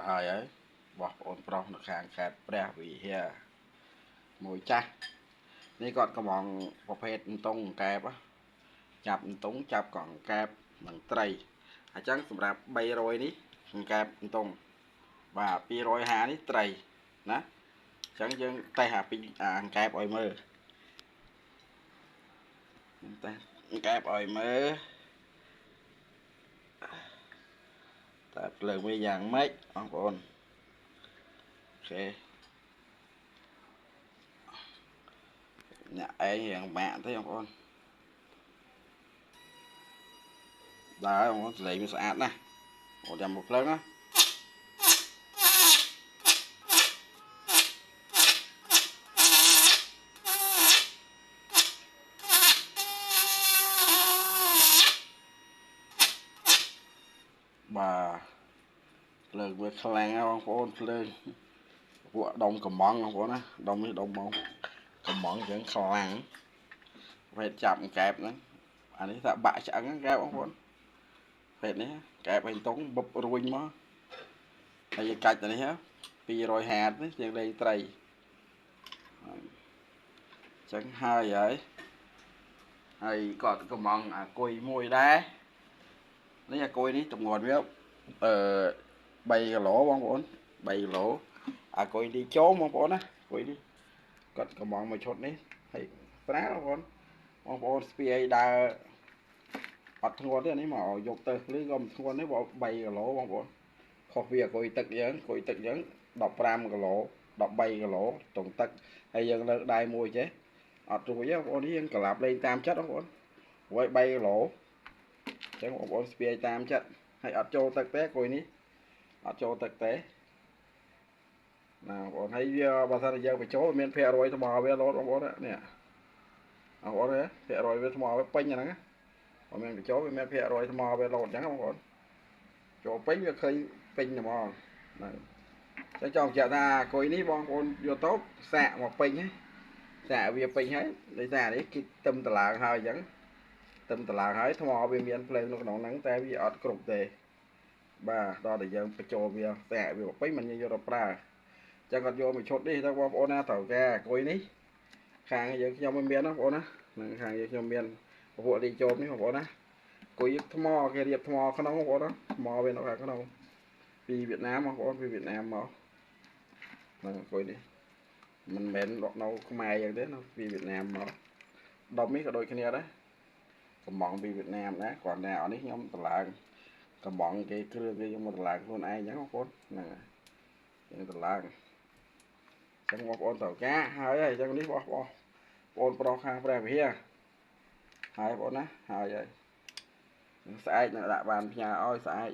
ហើយបងប្អូនប្រុសនៅខាងខេត្តព្រះវិហារមួយចាស់នេះគាត់កំងប្រភេទអន្ទង់កែបចាប់អន្ទង់ចាប់កង្កែបនិងត្រីអញ្ចឹងសម្រាប់300នេះកង្កែបអន្ទង់បាទ250នេះត្រីណាអញ្ចឹងយើងតេស្តអាកង្កែបឲ្យមើលតេស្តកង្កែបឲ្យមើលតើភ្លើងវាយ៉ាងម៉េចបងប្អូនអូខេអ្នកឯងរៀងបាក់ទេបងប្អូនដែរបងប្អូនសលេងវាស្អាតណាស់បងចាំមកភ្លើងណាបាទភ្លើងវាខ្លាំងណាស់បងប្អូនភ្លើងពួកដុំកំងបងប្អូនណាដុំនេះដុំបងកំងចឹងខ្លាំងវេទចាប់កង្កែបហ្នឹងអានេះថាបាក់ឆ្អឹងកង្កែបបងប្អូនវេទនេះកង្កែបឯងតុងបុបរួញមកហើយកាច់ទៅនេះ250នេះជាងលេងត្រីចឹងហើយគាត់កំងអាគុយមួយដែរនេះអាគុយនេះទម្ងន់វា3គីឡូបងប្អូន3គីឡូអាគុយនេះចូលបងប្អូនណាគុយនេះគាត់កំងមួយឈុតនេះហើយស្រាលបងប្អូនស្ពាយដើរអត់ធ្ងន់ទេនេះមកយកទៅឬក៏មិនធ្ងន់ទេ3គីឡូបងប្អូនខុសពីអាគុយទឹកយើង15គីឡូ13គីឡូតុងទឹកហើយយើងលើកដៃមួយចេះអត់រួចទេបងប្អូននេះយើងក្លាប់លេងតាមចិត្តបងប្អូនរួយ3គីឡូអញ្ចឹងបងប្អូនស្ពាយតាមចិត្តហើយអត់ចូលទឹកទេគុយនេះអត់ចូលទឹកទេណាបងប្អូនហើយវាបើសិនជាយើងបញ្ចូលមានភាគរយថ្មវាលោតបងប្អូននេះបងប្អូនភាគរយវាថ្មវាពេញអាហ្នឹងបើមានបញ្ចូលវាមានភាគរយថ្មវាលោតអញ្ចឹងបងប្អូនចូលពេញវាឃើញពេញហ្មងហ្នឹងតែចង់បញ្ជាក់ថាគុយនេះបងប្អូនយកទៅសាកមកពេញហ្នឹងសាកវាពេញហើយដោយសារនេះគេទឹមតឡើងហើយអញ្ចឹងទឹមតឡើងហើយថ្មវាមានភ្លើងនៅក្នុងហ្នឹងតែវាអត់គ្រប់ទេបាទដល់តែយើងបញ្ចូលវាសាកវាពេញមិនយកទៅប្រើចឹងគាត់យកមួយឈុតនេះទៅបងប្អូនណាត្រូវការគុយនេះខាងយើងខ្ញុំមិនមានណាបងប្អូនណានឹងខាងយើងខ្ញុំមានពពួកលីជោមនេះបងប្អូនណាគុយថ្មគេរៀបថ្មក្នុងបងប្អូនណាថ្មវានៅខាងក្នុងពីវៀតណាមបងប្អូនពីវៀតណាមមកហ្នឹងគុយនេះមិនមែននៅខ្មែរយ៉ាងទេនៅពីវៀតណាមមកដុំនេះក៏ដូចគ្នាដែរកំងពីវៀតណាមដែរគ្រាន់តែអត់នេះខ្ញុំតម្លើងកំងគេគ្រឿងគេយកមកតម្លើងខ្លួនឯងអញ្ចឹងបងប្អូនហ្នឹងយើងតម្លើងចឹងបងប្អូនត្រូវការហើយអញ្ចឹងនេះបងប្អូនប្រុសខាងព្រះវិហារហើយបងប្អូនណាហើយស្អែកនឹងដាក់បានផ្ញើឲ្យស្អែក